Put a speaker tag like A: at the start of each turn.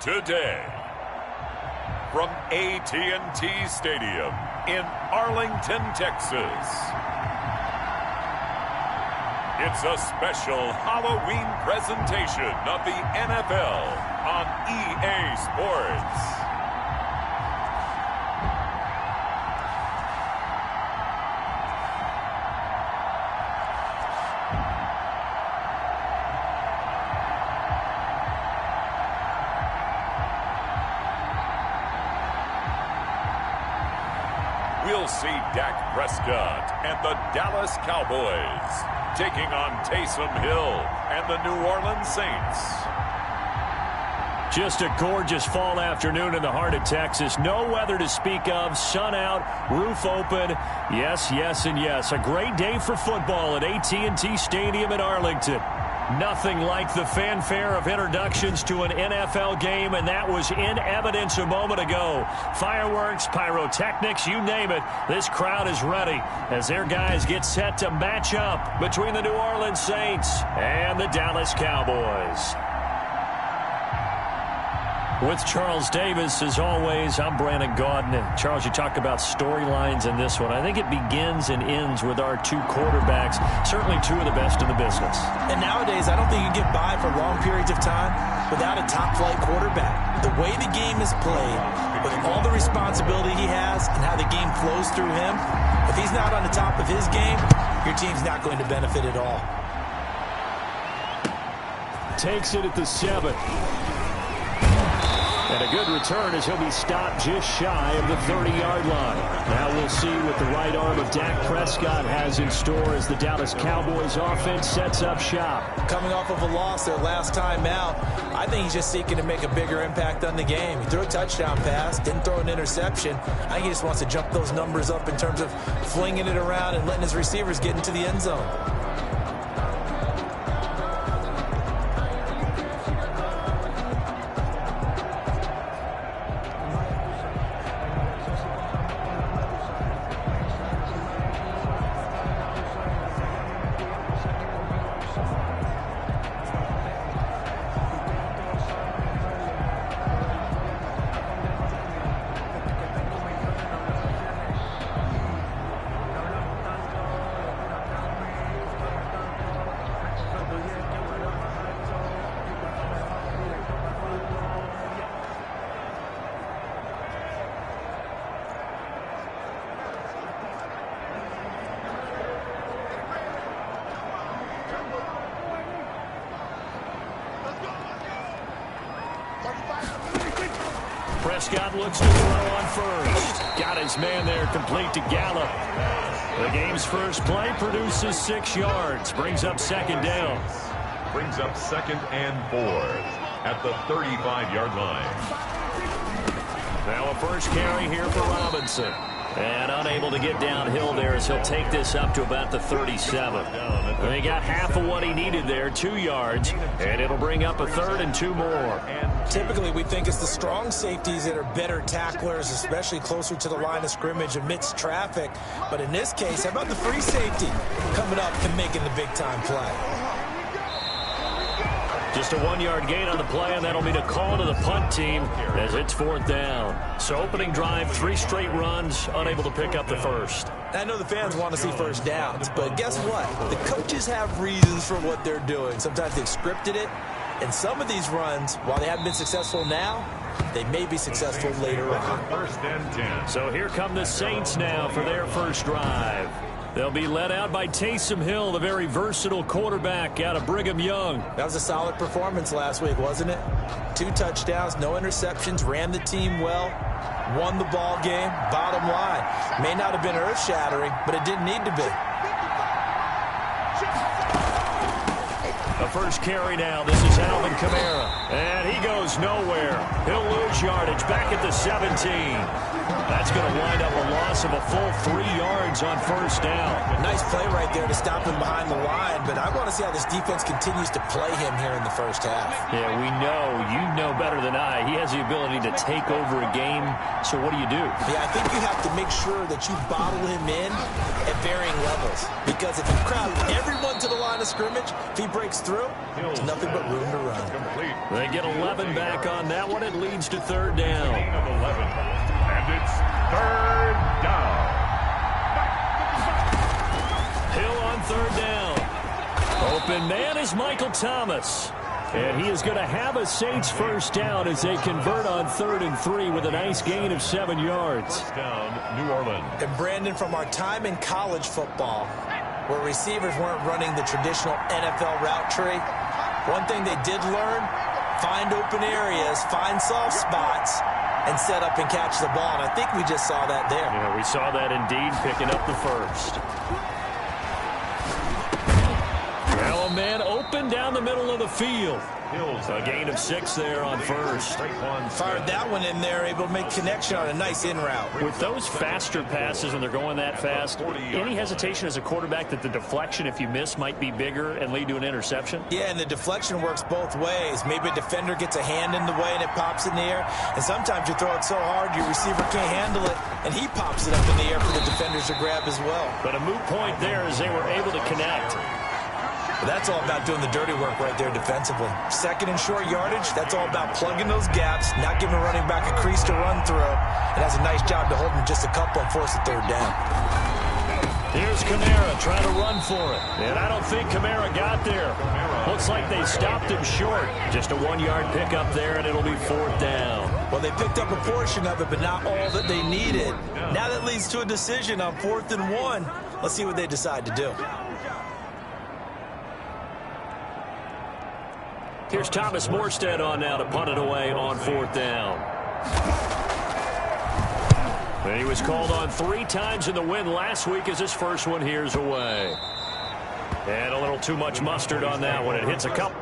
A: today. From Et72206 Stadium in Arlington, Texas. It's a special Halloween presentation of the NFL on EA Sports. We'll see Dak Prescott and the Dallas Cowboys taking on Taysom Hill and the New Orleans Saints.
B: Just a gorgeous fall afternoon in the heart of Texas. No weather to speak of. Sun out, roof open. Yes, yes, and yes. A great day for football at AT&T Stadium in Arlington. Nothing like the fanfare of introductions to an NFL game, and that was in evidence a moment ago. Fireworks, pyrotechnics, you name it. This crowd is ready as their guys get set to match up between the New Orleans Saints and the Dallas Cowboys. With Charles Davis, as always, I'm Brandon Gaudin. And Charles, you talk about storylines in this one. I think it begins and ends with our two quarterbacks, certainly two of the best in the business.
C: And nowadays, I don't think you get by for long periods of time without a top-flight quarterback. The way the game is played, with all the responsibility he has and how the game flows through him, if he's not on the top of his game, your team's not going to benefit at all.
B: Takes it at the 7. And a good return as he'll be stopped just shy of the 30-yard line. Now we'll see what the right arm of Dak Prescott has in store as the Dallas Cowboys offense sets up shop.
C: Coming off of a loss their last time out, I think he's just seeking to make a bigger impact on the game. He threw a touchdown pass, didn't throw an interception. I think he just wants to jump those numbers up in terms of flinging it around and letting his receivers get into the end zone.
B: Prescott looks to throw on first. Got his man there complete to Gallup. The game's first play produces 6 yards. Brings up second down.
A: Brings up 2nd and 4 at the 35-yard line.
B: Now a first carry here for Robinson. And unable to get downhill there as he'll take this up to about the 37. And he got half of what he needed there, 2 yards, and it'll bring up a 3rd and 2 more.
C: Typically, we think it's the strong safeties that are better tacklers, especially closer to the line of scrimmage amidst traffic. But in this case, how about the free safety coming up and making the big-time play?
B: Just a 1-yard gain on the play, and that'll be a call to the punt team as it's 4th down. So opening drive, 3 straight runs, unable to pick up the first.
C: I know the fans want to see first downs, but guess what? The coaches have reasons for what they're doing. Sometimes they've scripted it, and some of these runs, while they haven't been successful now, they may be successful later on.
A: 1st and 10.
B: So here come the Saints now for their first drive. They'll be led out by Taysom Hill, the very versatile quarterback out of Brigham Young.
C: That was a solid performance last week, wasn't it? 2 touchdowns, no interceptions, ran the team well, won the ball game. Bottom line, may not have been earth-shattering, but it didn't need to be.
B: The first carry now. This is Alvin Kamara. And he goes nowhere. He'll lose yardage back at the 17. That's going to wind up a loss of a full 3 yards on first down.
C: Nice play right there to stop him behind the line, but I want to see how this defense continues to play him here in the first half.
B: Yeah, we know. You know better than I. He has the ability to take over a game, so what do you do?
C: Yeah, I think you have to make sure that you bottle him in at varying levels, because if you crowd everyone to the line of scrimmage, if he breaks through, through, there's nothing but room to run.
B: They get 11 back on that one. It leads to third down.
A: And it's third down.
B: Hill on third down. Open man is Michael Thomas. And he is going to have a Saints first down as they convert on 3rd and 3 with a nice gain of 7 yards.
A: First down, New Orleans.
C: And Brandon, from our time in college football, where receivers weren't running the traditional NFL route tree, one thing they did learn, find open areas, find soft spots, and set up and catch the ball. And I think we just saw that there.
B: Yeah, we saw that indeed, picking up the first. Now a man open down the middle of the field. A gain of 6 there on first.
C: Fired that one in there, able to make connection on a nice in route.
B: With those faster passes, when they're going that fast, any hesitation as a quarterback that the deflection, if you miss, might be bigger and lead to an interception?
C: Yeah, and the deflection works both ways. Maybe a defender gets a hand in the way and it pops in the air. And sometimes you throw it so hard your receiver can't handle it, and he pops it up in the air for the defenders to grab as well.
B: But a moot point there as they were able to connect.
C: But that's all about doing the dirty work right there defensively. Second and short yardage, that's all about plugging those gaps, not giving a running back a crease to run through. It has a nice job to hold him just a couple and force a third down.
B: Here's Kamara trying to run for it. And I don't think Kamara got there. Looks like they stopped him short. Just a 1-yard pickup there, and it'll be 4th down.
C: Well, they picked up a portion of it, but not all that they needed. Now that leads to a decision on 4th and 1. Let's see what they decide to do.
B: Here's Thomas Morstead on now to punt it away on 4th down. And he was called on 3 times in the win last week as his first one here's away. And a little too much mustard on that one. It hits a couple.